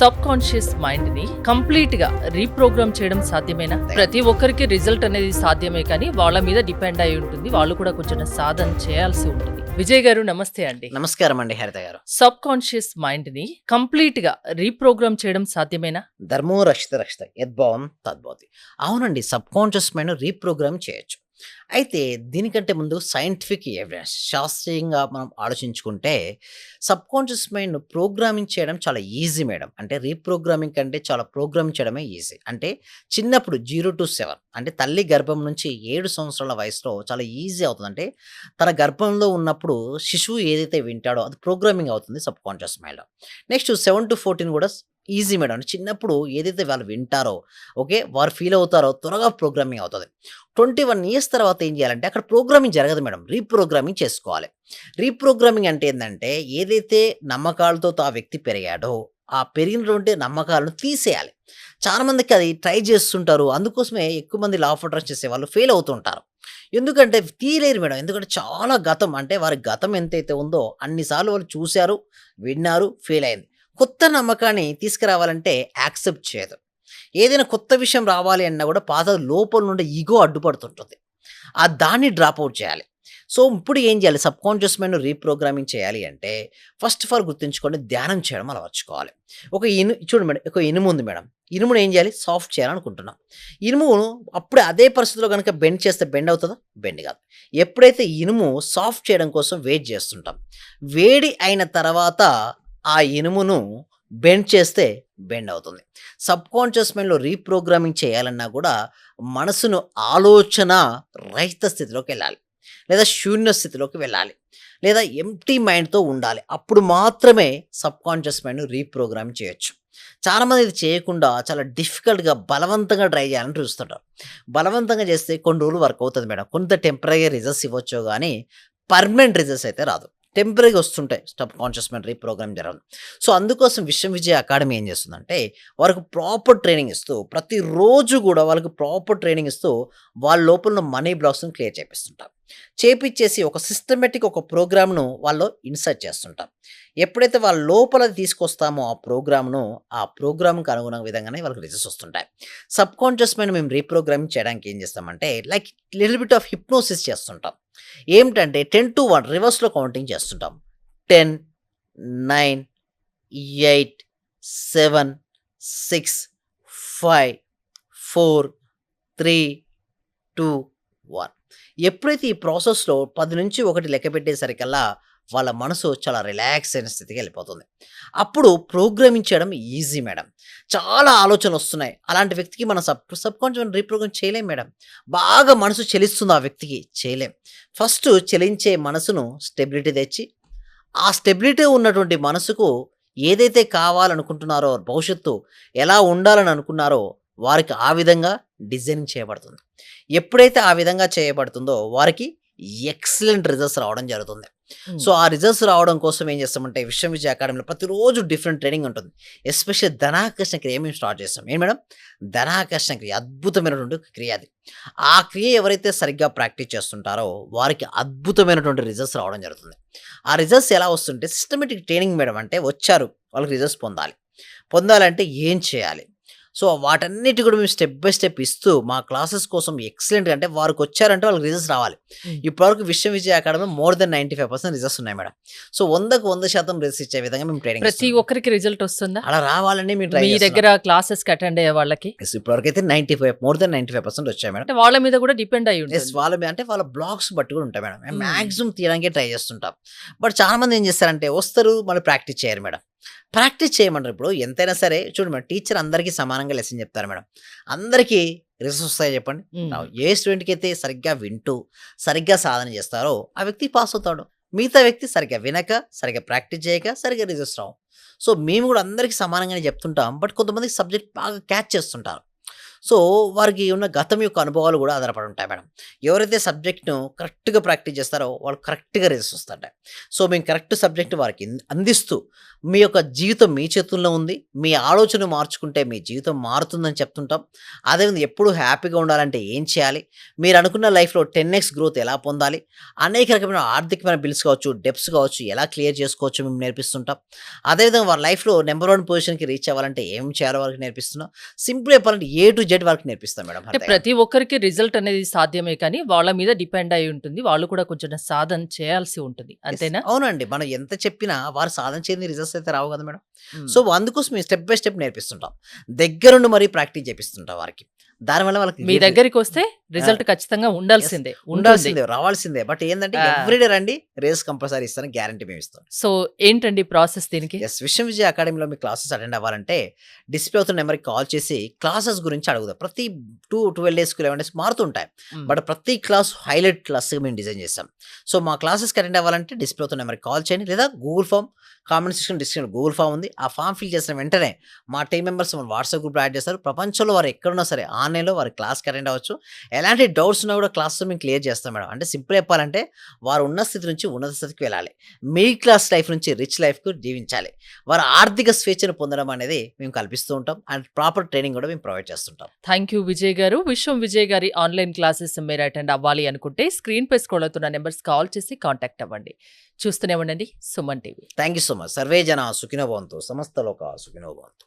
Sub conscious mind ని complete గా reprogram చేయడం సాధ్యమేనా? ప్రతి ఒక్కరికి రిజల్ట్ అనేది సాధ్యమే, కానీ వాళ్ళ మీద డిపెండ్ అయి ఉంటుంది. వాళ్ళు కూడా కొంచెం సాధన చేయాల్సి ఉంటుంది. విజయ్ గారు నమస్తే అండి. నమస్కారం అండి హరిత గారు. సబ్ కాన్షియస్ మైండ్ ని కంప్లీట్ గా రీప్రోగ్రామ్ చేయడం సాధ్యమేనా? ధర్మో రక్షిత రక్షిత యద్భావం తద్భవతి. అవునండి, సబ్ కాన్షియస్ మైండ్ రీప్రోగ్రామ్ చేయొచ్చు. అయితే దీనికంటే ముందు సైంటిఫిక్ ఎవిడెన్స్, శాస్త్రీయంగా మనం ఆలోచించుకుంటే సబ్ కాన్షియస్ మైండ్ ప్రోగ్రామింగ్ చేయడం చాలా ఈజీ మేడం. అంటే రీప్రోగ్రామింగ్ కంటే చాలా ప్రోగ్రామింగ్ చేయడమే ఈజీ. అంటే చిన్నప్పుడు 0 to 7 అంటే తల్లి గర్భం నుంచి 7 సంవత్సరాల వయసులో చాలా ఈజీ అవుతుంది. అంటే తన గర్భంలో ఉన్నప్పుడు శిశువు ఏదైతే వింటాడో అది ప్రోగ్రామింగ్ అవుతుంది సబ్ కాన్షియస్ మైండ్లో. నెక్స్ట్ 7 to 14 కూడా ఈజీ మేడం. అంటే చిన్నప్పుడు ఏదైతే వాళ్ళు వింటారో, ఓకే, వారు ఫీల్ అవుతారో త్వరగా ప్రోగ్రామింగ్ అవుతుంది. 21 years తర్వాత ఏం చేయాలంటే అక్కడ ప్రోగ్రామింగ్ జరగదు మేడం, రీప్రోగ్రామింగ్ చేసుకోవాలి. రీప్రోగ్రామింగ్ అంటే ఏంటంటే ఏదైతే నమ్మకాలతో ఆ వ్యక్తి పెరిగాడో ఆ పెరిగినటువంటి నమ్మకాలను తీసేయాలి. చాలా మందికి అది ట్రై చేస్తుంటారు. అందుకోసమే ఎక్కువ మంది లా ఆఫ్ అట్రాక్షన్ చేసే వాళ్ళు ఫెయిల్ అవుతుంటారు. ఎందుకంటే తీయలేరు మేడం. ఎందుకంటే చాలా గతం, అంటే వారి గతం ఎంతైతే ఉందో అన్నిసార్లు వాళ్ళు చూశారు, విన్నారు, ఫెయిల్ అయింది. కొత్త నమ్మకాన్ని తీసుకురావాలంటే యాక్సెప్ట్ చేయదు. ఏదైనా కొత్త విషయం రావాలి అన్నా కూడా పాత లోపల నుండి ఈగో అడ్డుపడుతుంటుంది. దాన్ని డ్రాప్ అవుట్ చేయాలి. సో ఇప్పుడు ఏం చేయాలి, సబ్ కాన్షియస్ మైండ్ రీప్రోగ్రామింగ్ చేయాలి అంటే ఫస్ట్ ఆఫ్ ఆల్ గుర్తుంచుకోండి, ధ్యానం చేయడం అలవర్చుకోవాలి. చూడండి మేడం, ఒక ఇనుము ఉంది మేడం. ఇనుమును ఏం చేయాలి, సాఫ్ట్ చేయాలనుకుంటున్నాం. ఇనుమును అప్పుడే అదే పరిస్థితిలో కనుక బెండ్ చేస్తే బెండ్ అవుతుందా? బెండ్ కాదు. ఎప్పుడైతే ఇనుము సాఫ్ట్ చేయడం కోసం వెయిట్ చేస్తుంటాం, వేడి అయిన తర్వాత ఆ ఇనుమును బెండ్ చేస్తే బెండ్ అవుతుంది. సబ్ కాన్షియస్ మైండ్లో రీప్రోగ్రామింగ్ చేయాలన్నా కూడా మనసును ఆలోచన రహిత స్థితిలోకి వెళ్ళాలి, లేదా శూన్య స్థితిలోకి వెళ్ళాలి, లేదా ఎంప్టీ మైండ్తో ఉండాలి. అప్పుడు మాత్రమే సబ్ కాన్షియస్ మైండ్ రీప్రోగ్రామింగ్ చేయొచ్చు. చాలామంది ఇది చేయకుండా చాలా డిఫికల్ట్గా బలవంతంగా ట్రై చేయాలని చూస్తుంటారు. బలవంతంగా చేస్తే కొన్ని రోజులు వర్క్ అవుతుంది మేడం, కొంత టెంపరీగా రిజల్ట్స్ ఇవ్వచ్చు, కానీ పర్మనెంట్ రిజల్ట్స్ అయితే రాదు. టెంపరీగా వస్తుంటాయి సబ్ కాన్షియస్ మైండ్ రీప్రోగ్రామ్ జరగదు. సో అందుకోసం విశ్వం విజయ అకాడమీ ఏం చేస్తుందంటే వాళ్ళకు ప్రాపర్ ట్రైనింగ్ ఇస్తూ, ప్రతిరోజు కూడా వాళ్ళకి ప్రాపర్ ట్రైనింగ్ ఇస్తూ వాళ్ళ లోపల ఉన్న మనీ బ్లాక్స్ని క్లియర్ చేపిస్తుంటాం. చేపించేసి ఒక సిస్టమేటిక్ ఒక ప్రోగ్రామ్ను వాళ్ళు ఇన్సర్ట్ చేస్తుంటాం. ఎప్పుడైతే వాళ్ళ లోపల తీసుకొస్తామో ఆ ప్రోగ్రామ్కి అనుగుణ విధంగానే వాళ్ళకి రిజల్ట్స్ వస్తుంటాయి. సబ్ కాన్షియస్ మైండ్ మేము రీప్రోగ్రామింగ్ చేయడానికి ఏం చేస్తామంటే like little bit of hypnosis చేస్తుంటాం. ఏమిటంటే 10 to 1 రివర్స్లో కౌంటింగ్ చేస్తుంటాం. 10, 9, 8, 7, 6, 5, 4, 3, 2, 1. ఎప్పుడైతే ఈ ప్రాసెస్లో 10 నుంచి 1 లెక్క పెట్టేసరికల్లా వాళ్ళ మనసు చాలా రిలాక్స్ అయిన స్థితికి వెళ్ళిపోతుంది. అప్పుడు ప్రోగ్రామింగ్ చేయడం ఈజీ మేడం. చాలా ఆలోచనలు వస్తున్నాయి, అలాంటి వ్యక్తికి మనం సబ్ కాన్షియస్ రీప్రోగ్రామ్ చేయలేం మేడం. బాగా మనసు చెలిస్తుంది ఆ వ్యక్తికి, చేయలేం. ఫస్ట్ చెలించే మనసును స్టెబిలిటీ తెచ్చి, ఆ స్టెబిలిటీ ఉన్నటువంటి మనసుకు ఏదైతే కావాలనుకుంటున్నారో, భవిష్యత్తు ఎలా ఉండాలని అనుకున్నారో వారికి ఆ విధంగా డిజైనింగ్ చేయబడుతుంది. ఎప్పుడైతే ఆ విధంగా చేయబడుతుందో వారికి ఎక్సలెంట్ రిజల్ట్స్ రావడం జరుగుతుంది. సో ఆ రిజల్ట్స్ రావడం కోసం ఏం చేస్తామంటే విశ్వం విజయ అకాడమీలో ప్రతిరోజు డిఫరెంట్ ట్రైనింగ్ ఉంటుంది. ఎస్పెషల్లీ ధనాకర్షణ క్రియ మేము స్టార్ట్ చేస్తాం. ఏం మేడం, ధనాకర్షణ క్రియ అద్భుతమైనటువంటి క్రియ అది. ఆ క్రియ ఎవరైతే సరిగ్గా ప్రాక్టీస్ చేస్తుంటారో వారికి అద్భుతమైనటువంటి రిజల్ట్స్ రావడం జరుగుతుంది. ఆ రిజల్ట్స్ ఎలా వస్తుంటే సిస్టమేటిక్ ట్రైనింగ్ మేడం. అంటే వచ్చారు, వాళ్ళకి రిజల్ట్స్ పొందాలంటే ఏం చేయాలి? సో వాటన్నిటి కూడా మేము స్టెప్ బై స్టెప్ ఇస్తూ మా క్లాసెస్ కోసం ఎక్సలెంట్గా, అంటే వారికి వచ్చారంటే వాళ్ళకి రిజల్ట్స్ రావాలి. ఇప్పటివరకు విశ్వం విజయ అకాడమీ మోర్ దెన్ 95% రిజల్ట్స్ ఉన్నాయి మేడం. సో 100కు 100% రిజల్ట్స్ ఇచ్చే విధంగా మేము ట్రైనింగ్ ప్రతి ఒక్కరికి రిజల్ట్ వస్తుందా? అలా రావాలని మేము ట్రై మీ దగ్గర క్లాసెస్ అటెండ్ అయ్యే వాళ్ళకి ఇప్పటివరకు అయితే 95, మోర్ దెన్ 95% వచ్చాయి మేడం. అంటే వాళ్ళ మీద కూడా డిపెండ్ అయ్యి ఉంటుంది. వాళ్ళ బ్లాగ్స్ బట్టి కూడా ఉంటాయి మేడం. మేము మ్యాక్సిమం తీయడానికే ట్రై చేస్తుంటాం. బట్ చాలా మంది ఏం చేస్తారంటే వస్తారు, మళ్ళీ ప్రాక్టీస్ చేయరు మేడం. ప్రాక్టీస్ చేయమంటారు. ఇప్పుడు ఎంతైనా సరే చూడండి మేడం, టీచర్ అందరికీ సమానంగా లెసన్ చెప్తారు మేడం. అందరికీ రిజల్ట్స్ వస్తాయి చెప్పండి? ఏ స్టూడెంట్కి అయితే సరిగ్గా వింటూ సరిగ్గా సాధన చేస్తారో ఆ వ్యక్తి పాస్ అవుతాడు. మిగతా వ్యక్తి సరిగ్గా వినక, సరిగ్గా ప్రాక్టీస్ చేయక, సరిగ్గా రిజల్ట్స్ రావు. సో మేము కూడా అందరికీ సమానంగానే చెప్తుంటాం. బట్ కొంతమందికి సబ్జెక్ట్ బాగా క్యాచ్ చేస్తుంటారు. సో వారికి ఉన్న గతం యొక్క అనుభవాలు కూడా ఆధారపడి ఉంటాయి మేడం. ఎవరైతే సబ్జెక్ట్‌ను కరెక్ట్‌గా ప్రాక్టీస్ చేస్తారో వాళ్ళు కరెక్ట్‌గా రిజల్ట్స్ వస్తుంటాయి. సో మేము కరెక్ట్ సబ్జెక్ట్‌ని వారికి అందిస్తూ మీ యొక్క జీవితం మీ చేతుల్లో ఉంది. మీ ఆలోచన మార్చుకుంటే మీ జీవితం మారుతుందని చెప్తుంటాం. అదేవిధంగా ఎప్పుడూ హ్యాపీగా ఉండాలంటే ఏం చేయాలి? మీరు అనుకున్న లైఫ్‌లో 10x గ్రోత్ ఎలా పొందాలి? అనేక రకమైన ఆర్థికమైన బిల్స్ కావచ్చు, డెబ్ట్స్ కావచ్చు ఎలా క్లియర్ చేసుకోవచ్చో మేము నేర్పిస్తుంటాం. అదేవిధంగా వారి లైఫ్‌లో నంబర్ 1 పొజిషన్‌కి రీచ్ అవ్వాలంటే ఏం చేయాలో వారికి నేర్పిస్తున్నాం. సింపుల్ చెప్పాలంటే ఏ టు జెడ్ వరకు నేర్పిస్తాం మేడం. అంటే ప్రతి ఒక్కరికి రిజల్ట్ అనేది సాధ్యమే కానీ వాళ్ళ మీద డిపెండ్ అయి ఉంటుంది. వాళ్ళు కూడా కొంచెం సాధన చేయాల్సి ఉంటుంది. అంతేనా? అవునండి. మనం ఎంత చెప్పినా వారు సాధన చేయని రిజల్ట్స్ అయితే రావు కదా మేడం. హ్మ్. సో, అందుకోసం మేము స్టెప్ బై స్టెప్ నేర్పిస్తుంటాం. దగ్గరుండి మరీ ప్రాక్టీస్ చేపిస్తుంటాం వారికి. దానివల్ల వాళ్ళకి మీ దగ్గరికొస్తే రిజల్ట్ ఖచ్చితంగా యెస్. ఉండాల్సిందే. ఉంటుంది. ఉండాల్సిందే, రావాల్సిందే. బట్ ఏందంటే ఆ! ఎవ్రీడే రండి. రేస్ కంపల్సరీ ఇస్తాను. గ్యారంటీ మేమిస్తాం. సో, ఏంటండి ప్రాసెస్ దీనికి? విశ్వం విజయ్ అకాడమీలో మీ క్లాసెస్ అటెండ్ అవ్వాలంటే డిస్‌ప్లే అవుతున్న నెంబర్‌కి కాల్ చేసి క్లాసెస్ గురించి అడుగుదాం. ప్రతి 12 డేస్‌కి 11 డేస్‌కి మారుతుంటాయి. హ్మ్. బట్ ప్రతి క్లాస్ హైలైట్ క్లాస్‌గా మేము డిజైన్ చేసాం. సో, మా క్లాసెస్‌కి అటెండ్ అవ్వాలంటే డిస్‌ప్లే అవుతున్న నెంబర్‌కి కాల్ చేయండి. లేదా గూగుల్ ఫార్మ్ కామెంట్ సెక్షన్ డిస్క్రిప్షన్‌లో గూగుల్ ఫార్మ్ ఉంది. ఆ ఫార్మ్ ఫిల్ చేసిన వెంటనే మా టీమ్ మెంబర్స్ మన వాట్సాప్ గ్రూప్‌లో యాడ్ చేస్తారు. ప్రపంచంలో వారు ఎక్కడున్నా సరే ఆన్‌లైన్‌లో వారి క్లాస్‌కి అటెండ్ అవ్వచ్చు. ఎలాంటి డౌట్స్ ఉన్నా కూడా క్లాస్‌లో మేము క్లియర్ చేస్తాం మేడం. అంటే సింపుల్ చెప్పాలంటే వారు ఉన్న స్థితి నుంచి ఉన్నత స్థితికి వెళ్ళాలి. మిడిల్ క్లాస్ లైఫ్ నుంచి రిచ్ లైఫ్‌కు జీవించాలి. వారు ఆర్థిక స్వేచ్ఛను పొందడం అనేది మేము కల్పిస్తూ ఉంటాం. అండ్ ప్రాపర్ ట్రైనింగ్ కూడా మేము ప్రొవైడ్ చేస్తుంటాం. థ్యాంక్ యూ విజయ్ గారు. విశ్వం విజయ్ గారి ఆన్‌లైన్ క్లాసెస్ మీరు అటెండ్ అవ్వాలి అనుకుంటే స్క్రీన్‌పై స్క్రోల్ అవుతున్న నంబర్స్ కాల్ చేసి కాంటాక్ట్ అవ్వండి. చూస్తూనే ఉండండి Suman TV. Thank you so much. Survey జన సుఖినో భవంతు. సమస్త లోక సుఖినో భవంతు.